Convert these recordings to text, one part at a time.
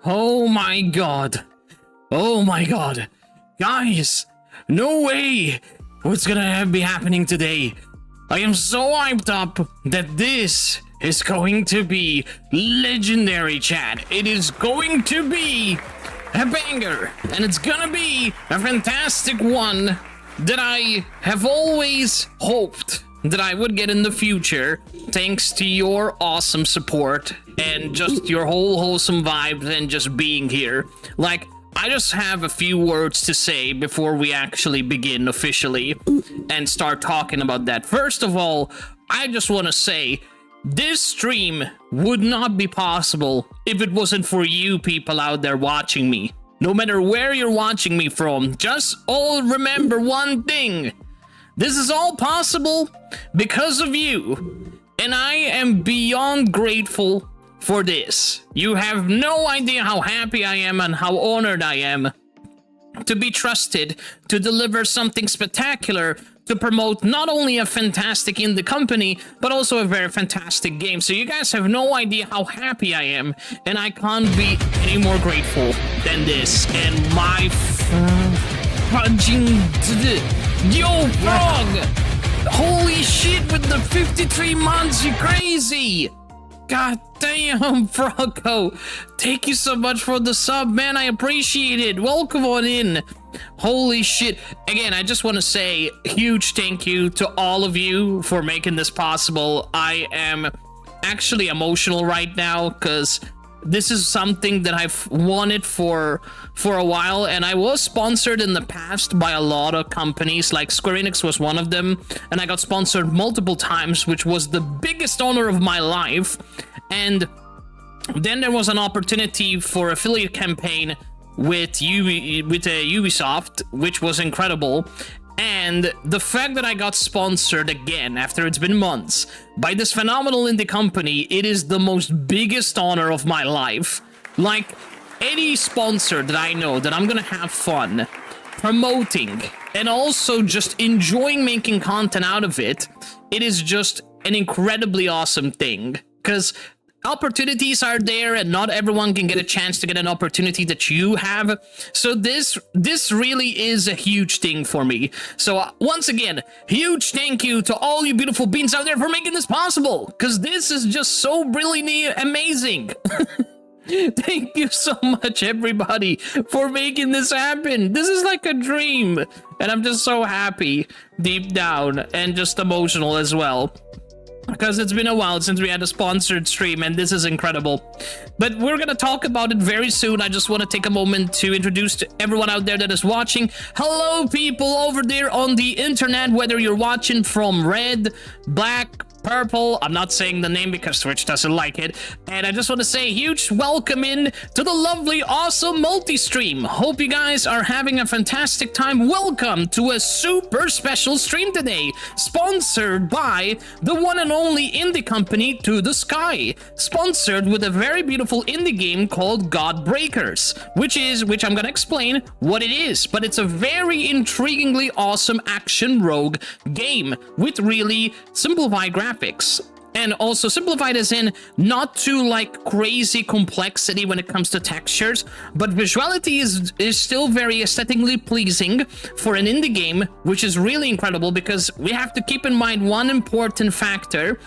Oh my god. Oh my god. Guys, no way. What's gonna be happening today? I am so hyped up that this is going to be legendary, chat. It is going to be a banger, and it's gonna be a fantastic one that I have always hoped that I would get in the future, thanks to your awesome support and just your whole wholesome vibes and just being here. Like, I just have a few words to say before we actually begin officially and start talking about that. First of all, I just want to say this stream would not be possible if it wasn't for you people out there watching me. No matter where you're watching me from, just all remember one thing. This is all possible because of you, and I am beyond grateful for this. You have no idea how happy I am and how honored I am to be trusted to deliver something spectacular to promote not only a fantastic indie company, but also a very fantastic game. So you guys have no idea how happy I am, and I can't be any more grateful than this. And my fudging... Yo, Frog! Holy shit, with the 53 months, you crazy! God damn, Froggo! Thank you so much for the sub, man, I appreciate it! Welcome on in! Holy shit. Again, I just want to say huge thank you to all of you for making this possible. I am actually emotional right now, because this is something that I've wanted for a while, and I was sponsored in the past by a lot of companies, like Square Enix was one of them, and I got sponsored multiple times, which was the biggest honor of my life. And then there was an opportunity for affiliate campaign with Ubisoft, which was incredible. And the fact that I got sponsored again after it's been months by this phenomenal indie company, it is the most biggest honor of my life. Like, any sponsor that I know that I'm gonna have fun promoting and also just enjoying making content out of it, it is just an incredibly awesome thing. Because opportunities are there, and not everyone can get a chance to get an opportunity that you have. So this really is a huge thing for me. So once again, huge thank you to all you beautiful beings out there for making this possible, because this is just so brilliantly amazing. Thank you so much, everybody, for making this happen. This is like a dream, and I'm just so happy deep down and just emotional as well, because it's been a while since we had a sponsored stream, and this is incredible. But we're gonna talk about it very soon. I just want to take a moment to introduce to everyone out there that is watching. Hello, people over there on the internet, whether you're watching from red, black, purple, I'm not saying the name because Twitch doesn't like it. And I just want to say a huge welcome in to the lovely, awesome multi-stream. Hope you guys are having a fantastic time. Welcome to a super special stream today, sponsored by the one and only indie company To The Sky, sponsored with a very beautiful indie game called Godbreakers, which I'm gonna explain what it is, but it's a very intriguingly awesome action rogue game with really simplified graphics. And also simplified as in not too like crazy complexity when it comes to textures, but visuality is still very aesthetically pleasing for an indie game, which is really incredible, because we have to keep in mind one important factor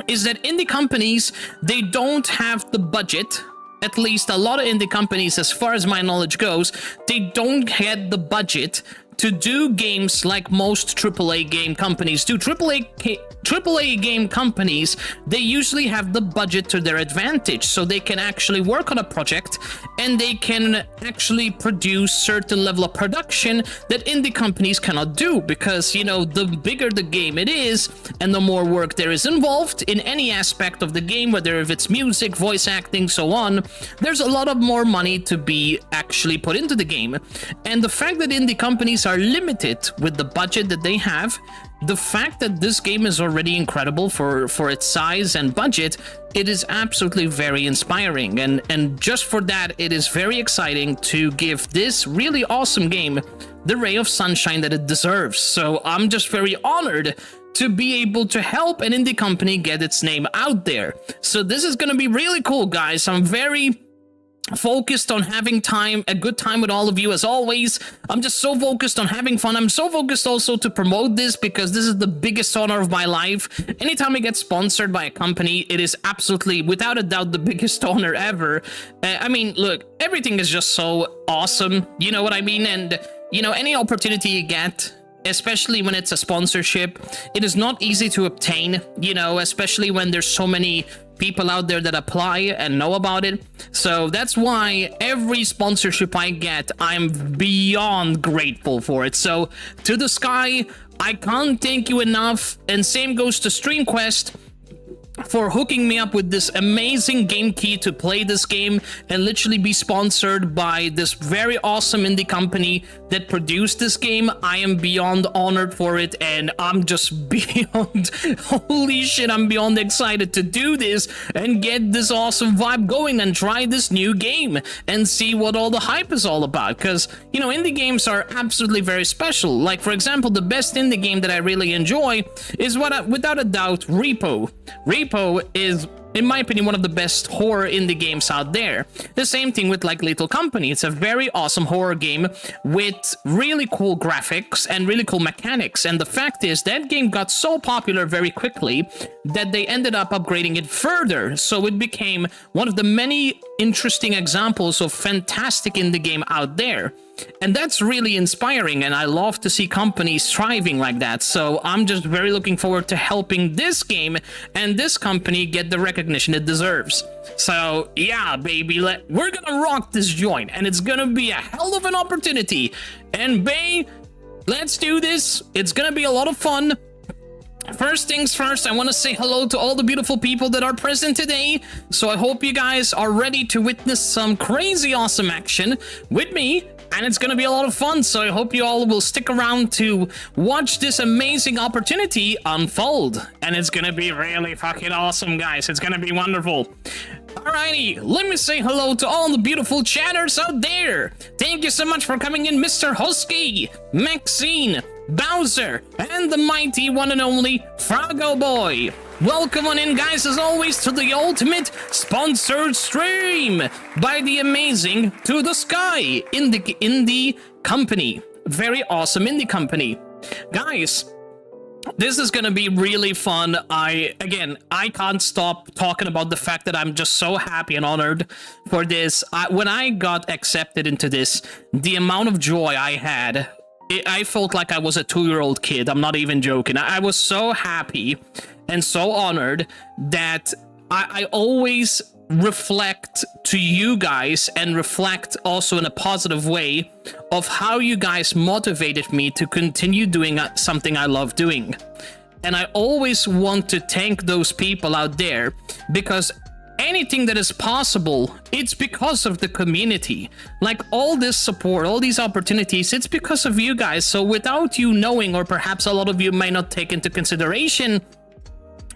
is that indie companies, they don't have the budget. At least a lot of indie companies, as far as my knowledge goes, they don't get the budget to do games like most AAA game companies do. AAA game companies, they usually have the budget to their advantage, so they can actually work on a project and they can actually produce certain level of production that indie companies cannot do, because, you know, the bigger the game it is and the more work there is involved in any aspect of the game, whether if it's music, voice acting, so on, there's a lot of more money to be actually put into the game. And the fact that indie companies are limited with the budget that they have, the fact that this game is already incredible for its size and budget, it is absolutely very inspiring, and just for that, it is very exciting to give this really awesome game the ray of sunshine that it deserves. So I'm just very honored to be able to help an indie company get its name out there. So this is gonna be really cool, guys. I'm very focused on having a good time with all of you as always. I'm just so focused on having fun. I'm so focused also to promote this because this is the biggest honor of my life. Anytime I get sponsored by a company, it is absolutely, without a doubt, the biggest honor ever. I mean, look, everything is just so awesome. You know what I mean? And, you know, any opportunity you get, especially when it's a sponsorship, it is not easy to obtain, you know, especially when there's so many people out there that apply and know about it. So that's why every sponsorship I get, I'm beyond grateful for it. So to the sky, I can't thank you enough. And same goes to StreamQuest for hooking me up with this amazing game key to play this game and literally be sponsored by this very awesome indie company that produced this game. I am beyond honored for it, and I'm just beyond, holy shit, I'm beyond excited to do this and get this awesome vibe going and try this new game and see what all the hype is all about. Because, you know, indie games are absolutely very special. Like, for example, the best indie game that I really enjoy is without a doubt, Repo. Repo is, in my opinion, one of the best horror indie games out there. The same thing with like Little Company. It's a very awesome horror game with really cool graphics and really cool mechanics. And the fact is that game got so popular very quickly that they ended up upgrading it further. So it became one of the many interesting examples of fantastic indie game out there. And that's really inspiring, and I love to see companies thriving like that. So I'm just very looking forward to helping this game and this company get the recognition it deserves. So yeah, baby, we're gonna rock this joint, and it's gonna be a hell of an opportunity. And Bay, let's do this. It's gonna be a lot of fun. First things first, I want to say hello to all the beautiful people that are present today. So I hope you guys are ready to witness some crazy awesome action with me. And it's going to be a lot of fun, so I hope you all will stick around to watch this amazing opportunity unfold. And it's going to be really fucking awesome, guys. It's going to be wonderful. Alrighty, let me say hello to all the beautiful chatters out there. Thank you so much for coming in, Mr. Husky, Maxine, Bowser, and the mighty one and only Froggo Boy. Welcome on in, guys, as always, to the ultimate sponsored stream by the amazing To The Sky indie company. Very awesome indie company. Guys, this is gonna be really fun. I can't stop talking about the fact that I'm just so happy and honored for this. When I got accepted into this, the amount of joy I had, I felt like I was a 2-year-old kid. I'm not even joking. I was so happy and so honored that I always reflect to you guys and reflect also in a positive way of how you guys motivated me to continue doing something I love doing. And I always want to thank those people out there, because anything that is possible, it's because of the community. Like all this support, all these opportunities, it's because of you guys. So without you knowing, or perhaps a lot of you may not take into consideration,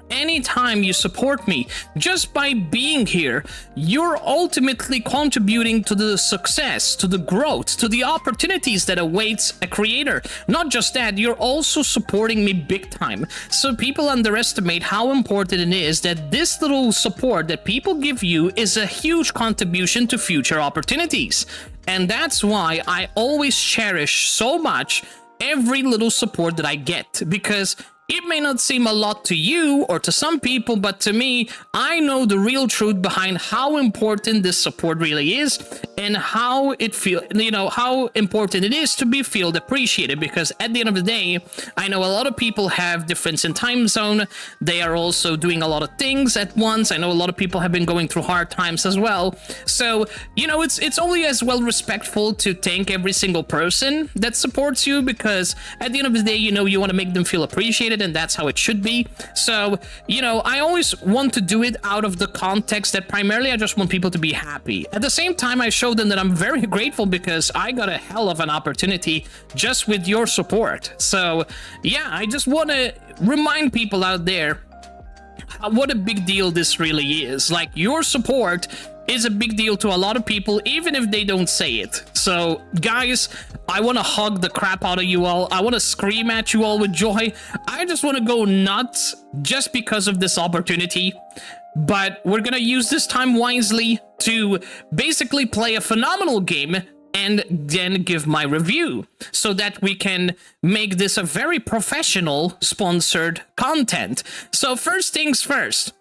anytime you support me just by being here, you're ultimately contributing to the success, to the growth, to the opportunities that awaits a creator. Not just that, you're also supporting me big time. So people underestimate how important it is that this little support that people give you is a huge contribution to future opportunities. And that's why I always cherish so much every little support that I get, because it may not seem a lot to you or to some people, but to me, I know the real truth behind how important this support really is and how it how important it is to be felt appreciated. Because at the end of the day, I know a lot of people have difference in time zone. They are also doing a lot of things at once. I know a lot of people have been going through hard times as well. So, it's only as well respectful to thank every single person that supports you, because at the end of the day, you want to make them feel appreciated, and that's how it should be. So, I always want to do it out of the context that primarily I just want people to be happy. At the same time, I show them that I'm very grateful because I got a hell of an opportunity just with your support. So, yeah, I just want to remind people out there what a big deal this really is. Like, your support is a big deal to a lot of people, even if they don't say it. So, guys, I want to hug the crap out of you all. I want to scream at you all with joy. I just want to go nuts just because of this opportunity. but we're gonna use this time wisely to basically play a phenomenal game and then give my review so that we can make this a very professional sponsored content. So first things first,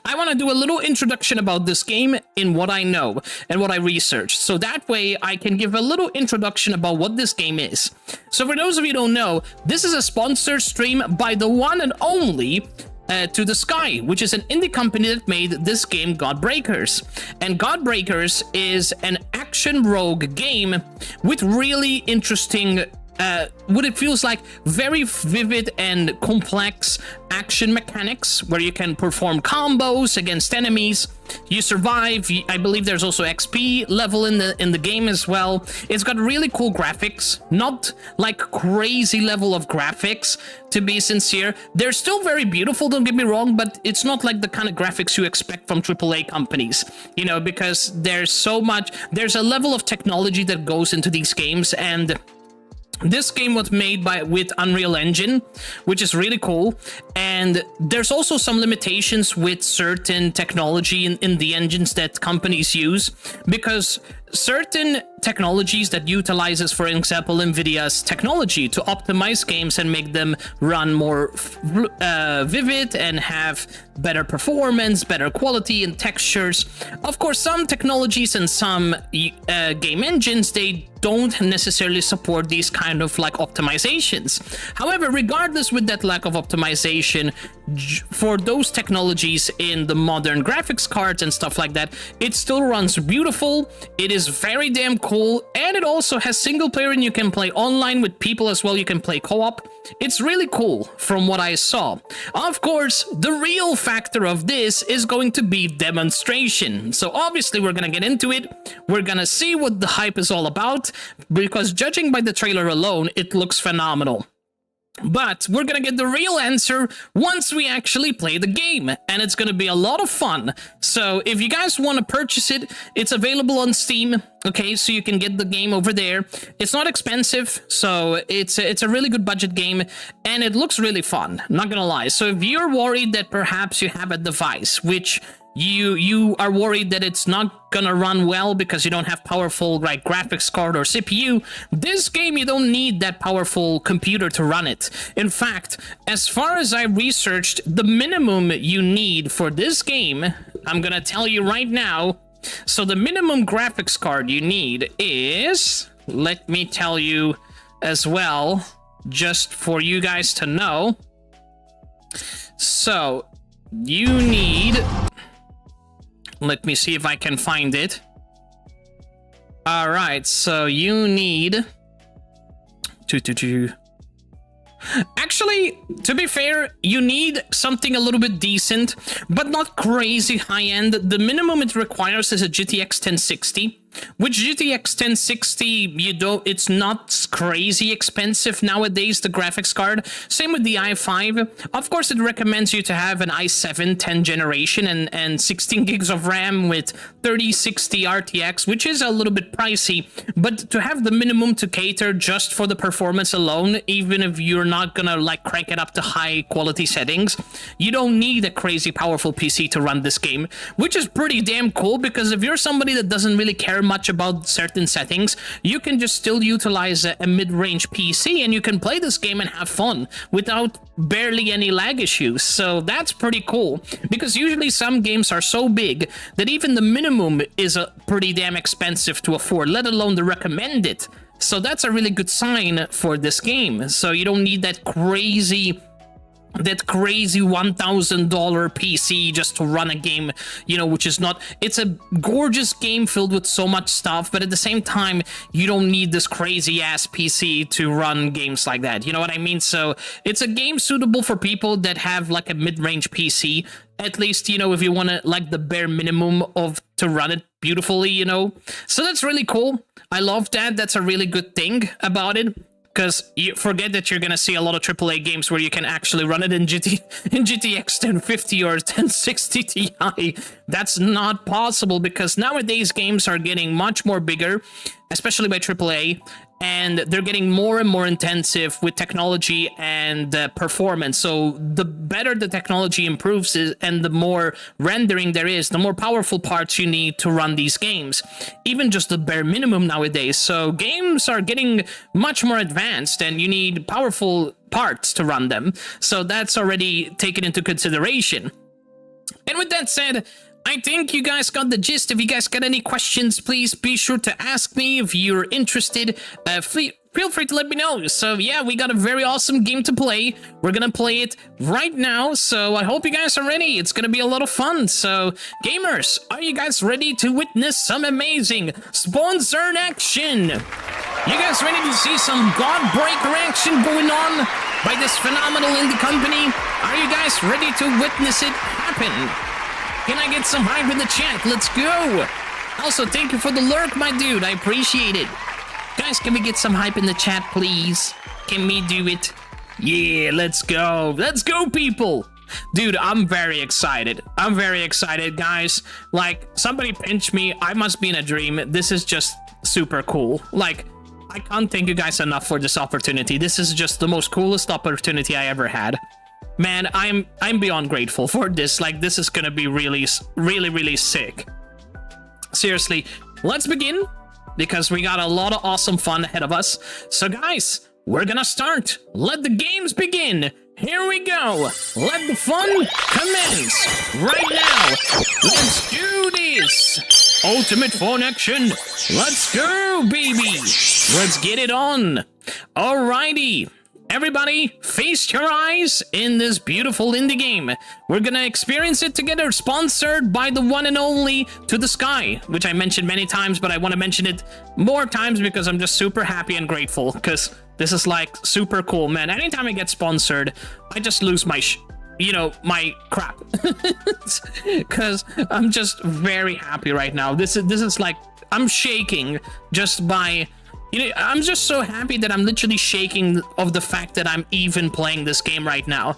I want to do a little introduction about this game in what I know and what I researched. So that way I can give a little introduction about what this game is. So for those of you who don't know, this is a sponsored stream by the one and only To the Sky, which is an indie company that made this game, Godbreakers. And Godbreakers is an action rogue game with really interesting what it feels like very vivid and complex action mechanics where you can perform combos against enemies. You survive. I believe there's also XP level in the game as well. It's got really cool graphics, not like crazy level of graphics, to be sincere. They're still very beautiful, don't get me wrong, but it's not like the kind of graphics you expect from AAA companies, you know, because there's a level of technology that goes into these games, and this game was made with Unreal Engine, which is really cool. And there's also some limitations with certain technology in the engines that companies use, because certain technologies that utilizes, for example, NVIDIA's technology to optimize games and make them run more vivid and have better performance, better quality and textures. Of course, some technologies and some game engines, they don't necessarily support these kind of like optimizations. However, regardless with that lack of optimization, for those technologies in the modern graphics cards and stuff like that, it still runs beautiful. It is very damn cool, and it also has single player, and you can play online with people as well. You can play co-op. It's really cool from what I saw. Of course, the real factor of this is going to be demonstration. So obviously we're gonna get into it. We're gonna see what the hype is all about, because judging by the trailer alone, it looks phenomenal. But we're gonna get the real answer once we actually play the game, and it's gonna be a lot of fun. So if you guys want to purchase it, it's available on Steam, okay, so you can get the game over there. It's not expensive, so it's a really good budget game, and it looks really fun, not gonna lie. So if you're worried that perhaps you have a device which you are worried that it's not gonna run well because you don't have powerful like graphics card or CPU, this game you don't need that powerful computer to run it. In fact, as far as I researched, the minimum you need for this game, I'm gonna tell you right now. So the minimum graphics card you need is, let me tell you as well, just for you guys to know. So you need, let me see if I can find it. All right, so you need actually, to be fair, you need something a little bit decent, but not crazy high-end. The minimum it requires is a GTX 1060, which GTX 1060, it's not crazy expensive nowadays, the graphics card. Same with the i5. Of course, it recommends you to have an i7 10th generation and 16 gigs of RAM with 3060 RTX, which is a little bit pricey, but to have the minimum to cater just for the performance alone, even if you're not gonna like crank it up to high quality settings, you don't need a crazy powerful PC to run this game, which is pretty damn cool, because if you're somebody that doesn't really care much about certain settings, you can just still utilize a mid-range PC and you can play this game and have fun without barely any lag issues. So that's pretty cool, because usually some games are so big that even the minimum is pretty damn expensive to afford, let alone the recommended. So that's a really good sign for this game. So you don't need that crazy $1,000 PC just to run a game, you know, which is not, it's a gorgeous game filled with so much stuff, but at the same time, you don't need this crazy ass PC to run games like that, you know what I mean? So it's a game suitable for people that have like a mid-range PC, at least, you know, if you want to like the bare minimum to run it beautifully, you know. So that's really cool. I love that. That's a really good thing about it. Because you forget that you're going to see a lot of AAA games where you can actually run it in GTX 1050 or 1060 Ti. That's not possible, because nowadays games are getting much more bigger. especially by AAA, and they're getting more and more intensive with technology and performance. So the better the technology improves and the more rendering there is, the more powerful parts you need to run these games. Even just the bare minimum nowadays. So games are getting much more advanced and you need powerful parts to run them. So that's already taken into consideration. And with that said, I think you guys got the gist. If you guys got any questions, please be sure to ask me. If you're interested, feel free to let me know. So yeah, we got a very awesome game to play. We're gonna play it right now, so I hope you guys are ready. It's gonna be a lot of fun. So gamers, are you guys ready to witness some amazing sponsored action? You guys ready to see some Godbreaker action going on by this phenomenal indie company? Are you guys ready to witness it happen? Can I get some hype in the chat? Let's go! Also, thank you for the lurk, my dude. I appreciate it. Guys, can we get some hype in the chat, please? Can we do it? Yeah, let's go. Let's go, people! Dude, I'm very excited. I'm very excited, guys. Like, somebody pinch me. I must be in a dream. This is just super cool. Like, I can't thank you guys enough for this opportunity. This is just the most coolest opportunity I ever had. Man, I'm beyond grateful for this. Like, this is gonna be really sick. Seriously, let's begin, because we got a lot of awesome fun ahead of us. So guys, we're gonna start. Let the games begin. Here we go. Let the fun commence right now. Let's do this. Ultimate fun action. Let's go, baby. Let's get it on. Alrighty. Everybody, feast your eyes in this beautiful indie game. We're gonna experience it together, sponsored by the one and only To The Sky, which I mentioned many times, but I want to mention it more times because I'm just super happy and grateful, because this is like super cool, man. Anytime I get sponsored, I just lose my my crap, because I'm just very happy right now. This is like, I'm shaking just by... I'm just so happy that I'm literally shaking of the fact that I'm even playing this game right now.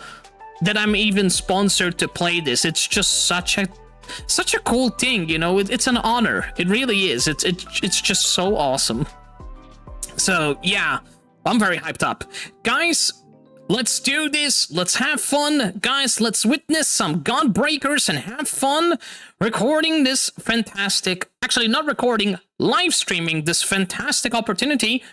That I'm even sponsored to play this. It's just such a cool thing, you know? It's an honor. It really is. It's just so awesome. So, yeah, I'm very hyped up. Guys, let's do this. Let's have fun. Guys, let's witness some Godbreakers and have fun recording this fantastic... Actually, not recording, live streaming this fantastic opportunity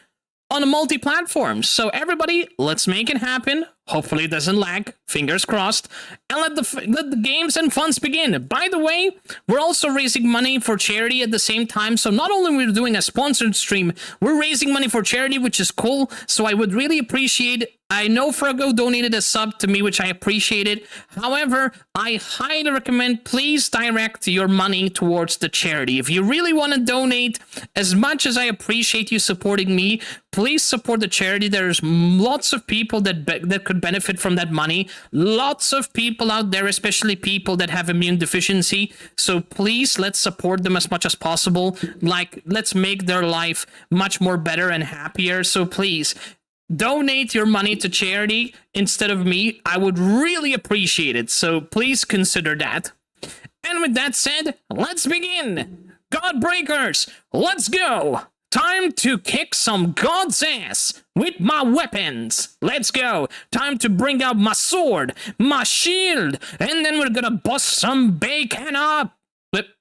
on a multi-platform. So everybody, let's make it happen. Hopefully it doesn't lag, fingers crossed, and let the games and funs begin. By the way, we're also raising money for charity at the same time. So not only we're doing a sponsored stream, we're raising money for charity, which is cool. So I would really appreciate... I know Froggo donated a sub to me, which I appreciated. However, I highly recommend please direct your money towards the charity. If you really want to donate, as much as I appreciate you supporting me, please support the charity. There's lots of people that could benefit from that money. Lots of people out there, especially people that have immune deficiency. So please, let's support them as much as possible. Like, let's make their life much more better and happier. So please... donate your money to charity instead of me. I would really appreciate it, so please consider that. And with that said, let's begin! Godbreakers, let's go! Time to kick some god's ass with my weapons. Let's go. Time to bring out my sword, my shield, and then we're gonna bust some bacon up.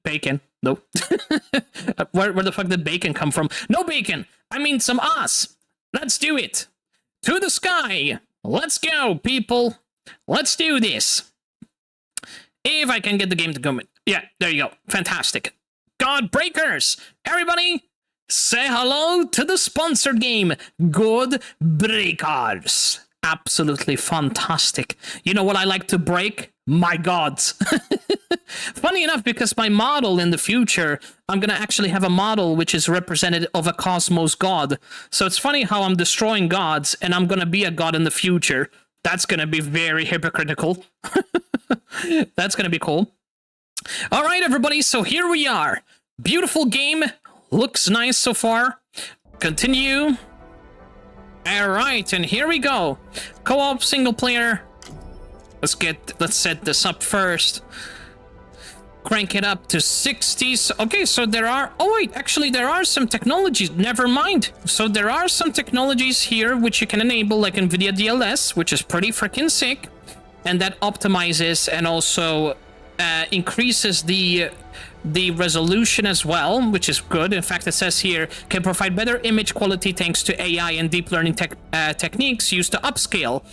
Bacon? No. Where the fuck did bacon come from? No bacon! I mean some ass. Let's do it. To the sky! Let's go, people! Let's do this! If I can get the game to go... Yeah, there you go. Fantastic. Godbreakers! Everybody, say hello to the sponsored game, Godbreakers. Absolutely fantastic. You know what I like to break? My gods. Funny enough, because my model in the future, I'm gonna actually have a model which is representative of a cosmos god. So it's funny how I'm destroying gods and I'm gonna be a god in the future. That's gonna be very hypocritical. That's gonna be cool. All right, everybody, so here we are. Beautiful game. Looks nice so far. Continue. All right, and here we go. Co-op single player. Let's set this up first. crank it up to 60. Okay, so there are... Oh, wait, actually, there are some technologies. Never mind. So there are some technologies here which you can enable, like NVIDIA DLS, which is pretty freaking sick. And that optimizes and also increases the resolution as well, which is good. In fact, it says here, can provide better image quality thanks to AI and deep learning techniques used to upscale.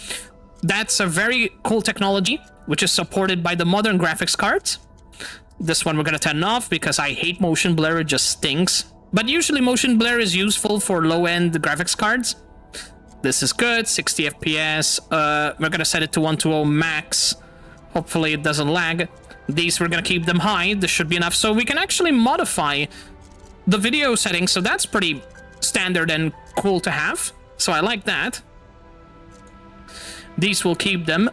That's a very cool technology, which is supported by the modern graphics cards. This one we're gonna turn off because I hate motion blur, it just stinks. But usually motion blur is useful for low-end graphics cards. This is good, 60 FPS. We're gonna set it to 120 max. Hopefully it doesn't lag. These, we're gonna keep them high. This should be enough. So we can actually modify the video settings. So that's pretty standard and cool to have. So I like that. These will keep them.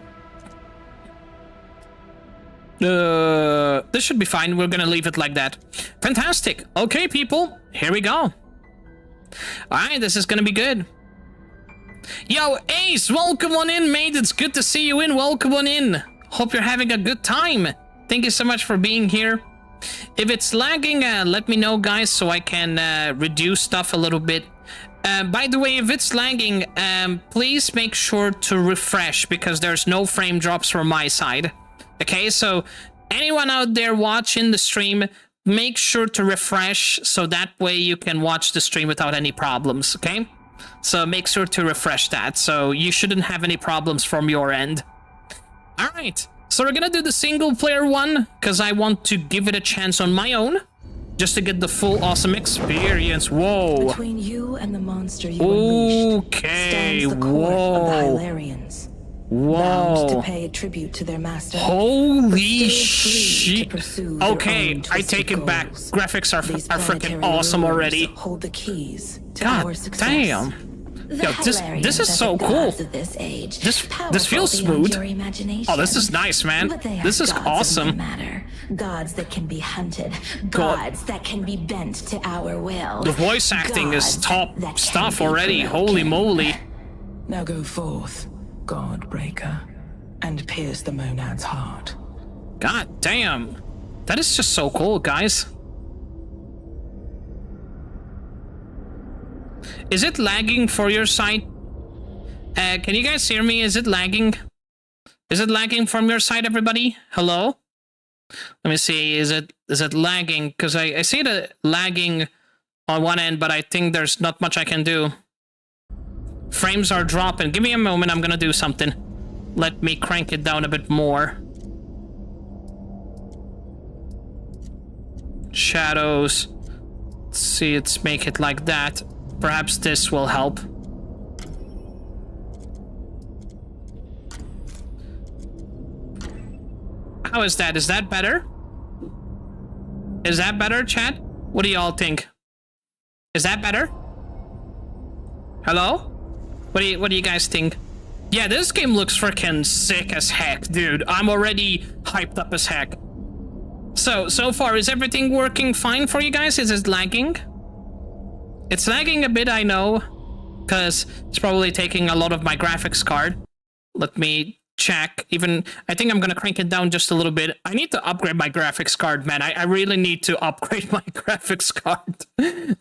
This should be fine. We're gonna leave it like that. Fantastic. Okay, people. Here we go. Alright, this is gonna be good. Yo, Ace, welcome on in, mate. It's good to see you in. Welcome on in. Hope you're having a good time. Thank you so much for being here. If it's lagging, let me know, guys, so I can reduce stuff a little bit. By the way, if it's lagging, please make sure to refresh because there's no frame drops from my side. Okay, so anyone out there watching the stream, make sure to refresh so that way you can watch the stream without any problems, okay? So make sure to refresh that so you shouldn't have any problems from your end. All right, so we're gonna do the single player one because I want to give it a chance on my own just to get the full awesome experience. Whoa. Between you and the monster you unleashed stands the court of the Hylarians. Bound to pay tribute to their master. Holy shit. Okay, I take it back. Graphics are freaking awesome already. Hold the keys to God our success. damn. Yo, this is so cool. This feels smooth. Oh, this is nice, man. This is awesome. Gods that can be hunted, gods that can be bent to our will. The voice acting is top stuff already. Holy moly. Now go forth, Godbreaker, and pierce the monad's heart. God damn. That is just so cool, guys. Is it lagging for your side? Can you guys hear me? Is it lagging? Is it lagging from your side, everybody? Hello? Let me see. Is it lagging? Because I see the lagging on one end, but I think there's not much I can do. Frames are dropping. Give me a moment. I'm gonna do something. Let me crank it down a bit more. Shadows. Let's see. Let's make it like that. Perhaps this will help. How is that? Is that better? Is that better, chat? What do y'all think? Is that better? Hello? What do you guys think? Yeah, this game looks freaking sick as heck, dude. I'm already hyped up as heck. So far, is everything working fine for you guys? Is it lagging? It's lagging a bit, I know, because it's probably taking a lot of my graphics card. Let me check. Even, I think I'm gonna crank it down just a little bit. I need to upgrade my graphics card, man. I really need to upgrade my graphics card.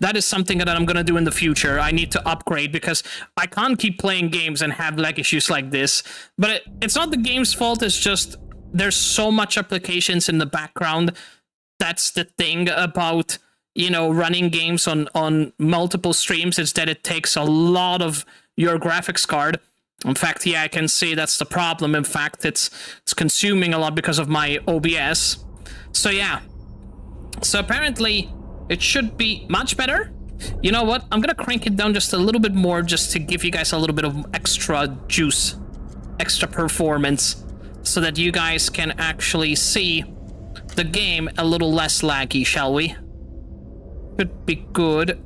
That is something that I'm gonna do in the future. I need to upgrade because I can't keep playing games and have lag issues like this. But it's not the game's fault, it's just there's so much applications in the background. That's the thing about, you know, running games on multiple streams, is that it takes a lot of your graphics card. In fact, yeah, I can see that's the problem. In fact, it's consuming a lot because of my OBS. So yeah. So apparently it should be much better. You know what? I'm gonna crank it down just a little bit more just to give you guys a little bit of extra juice, extra performance, so that you guys can actually see the game a little less laggy, shall we? Could be good.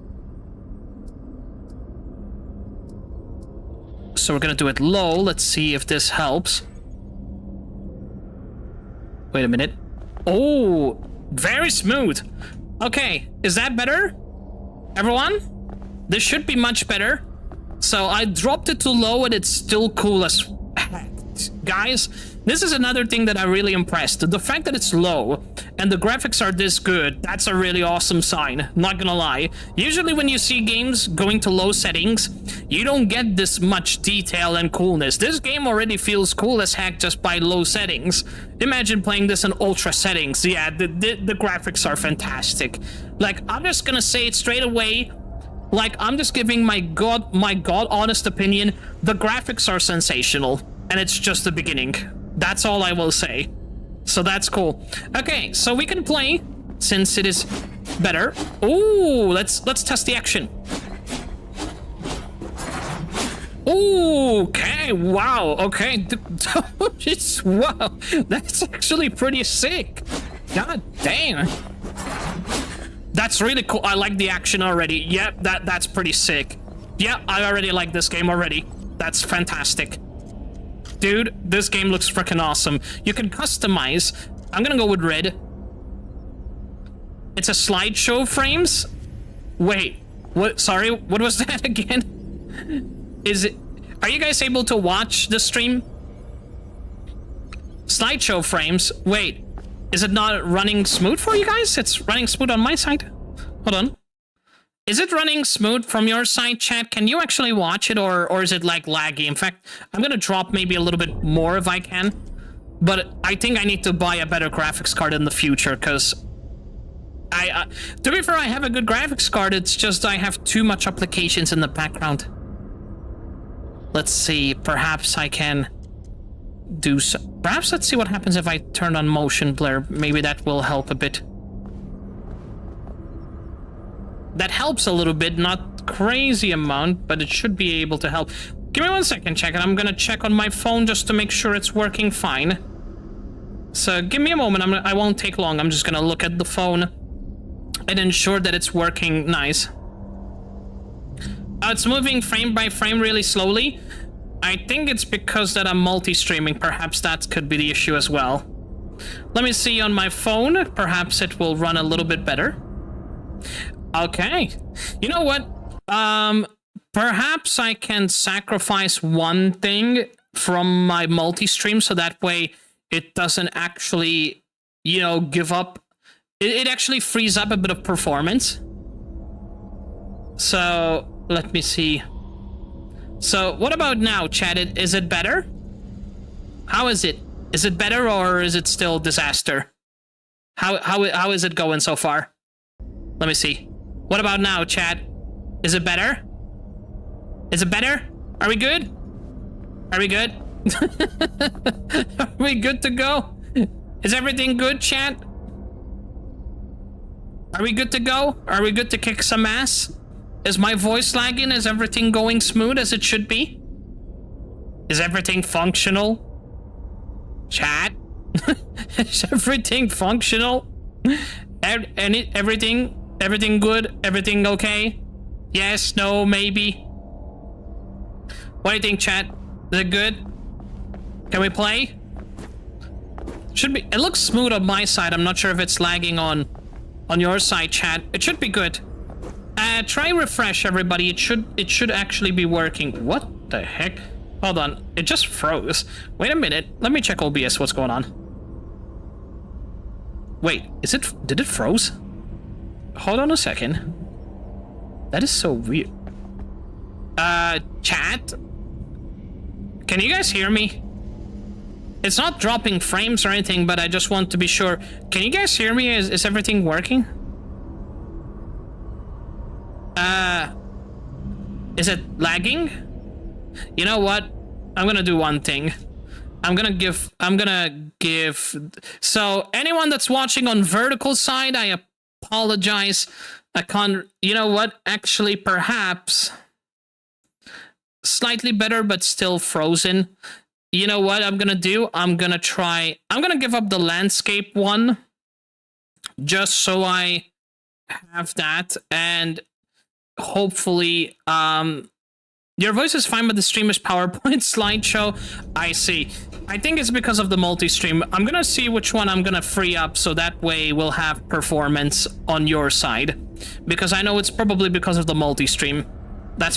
So we're gonna do it low. Let's see if this helps. Wait a minute. Oh, very smooth. Okay, is that better? Everyone? This should be much better. So I dropped it to low and it's still cool as heck. Guys, This is another thing that I'm really impressed. The fact that it's low and the graphics are this good, that's a really awesome sign, not gonna lie. Usually when you see games going to low settings, you don't get this much detail and coolness. This game already feels cool as heck just by low settings. Imagine playing this in ultra settings. Yeah, the graphics are fantastic. Like, I'm just gonna say it straight away. Like, I'm just giving my god honest opinion. The graphics are sensational, and it's just the beginning. That's all I will say. So that's cool. Okay, so we can play since it is better. Ooh, let's test the action. Ooh, okay, wow, okay. It's, wow, that's actually pretty sick. God damn. That's really cool. I like the action already. Yep, that's pretty sick. Yeah, I already like this game already. That's fantastic. Dude, this game looks freaking awesome. You can customize. I'm gonna go with red. It's a slideshow frames? Wait, what? Sorry, what was that again? Is it... Are you guys able to watch the stream? Slideshow frames? Wait, is it not running smooth for you guys? It's running smooth on my side. Hold on. Is it running smooth from your side, chat? Can you actually watch it, or is it like laggy? In fact, I'm gonna drop maybe a little bit more if I can. But I think I need to buy a better graphics card in the future, because to be fair, I have a good graphics card. It's just I have too much applications in the background. Let's see. Perhaps I can do so. Perhaps let's see what happens if I turn on motion blur. Maybe that will help a bit. That helps a little bit, not crazy amount, but it should be able to help. Give me 1 second, check it. I'm gonna check on my phone just to make sure it's working fine. So give me a moment. I won't take long. I'm just gonna look at the phone and ensure that it's working nice. It's moving frame by frame really slowly. I think it's because that I'm multi-streaming. Perhaps that could be the issue as well. Let me see on my phone. Perhaps it will run a little bit better. Okay. You know what? Perhaps I can sacrifice one thing from my multi-stream so that way it doesn't actually, you know, give up. It actually frees up a bit of performance. So, let me see. So, what about now, chat? Is it better? How is it? Is it better or is it still disaster? How is it going so far? Let me see. What about now, chat? Is it better? Is it better? Are we good? Are we good? Are we good to go? Is everything good, chat? Are we good to go? Are we good to kick some ass? Is my voice lagging? Is everything going smooth as it should be? Is everything functional? Chat? Is everything functional? Everything good? Everything okay? Yes, no, maybe? What do you think, chat? Is it good? Can we play? Should be. It looks smooth on my side. I'm not sure if it's lagging on your side, chat. It should be good. Try refresh, everybody. It should actually be working. What the heck? Hold on. It just froze. Wait a minute. Let me check OBS. What's going on? Wait, did it froze? Hold on a second. That is so weird. Chat? Can you guys hear me? It's not dropping frames or anything, but I just want to be sure. Can you guys hear me? Is everything working? Is it lagging? You know what? I'm gonna do one thing. I'm gonna give. So anyone that's watching on vertical side, I apologize. I can't. You know what? Actually, perhaps slightly better, but still frozen. You know what I'm gonna do? I'm gonna give up the landscape one, just so I have that, and hopefully, your voice is fine, but the stream is PowerPoint slideshow. I see. I think it's because of the multi-stream. I'm gonna see which one I'm gonna free up, so that way we'll have performance on your side. Because I know it's probably because of the multi-stream. That's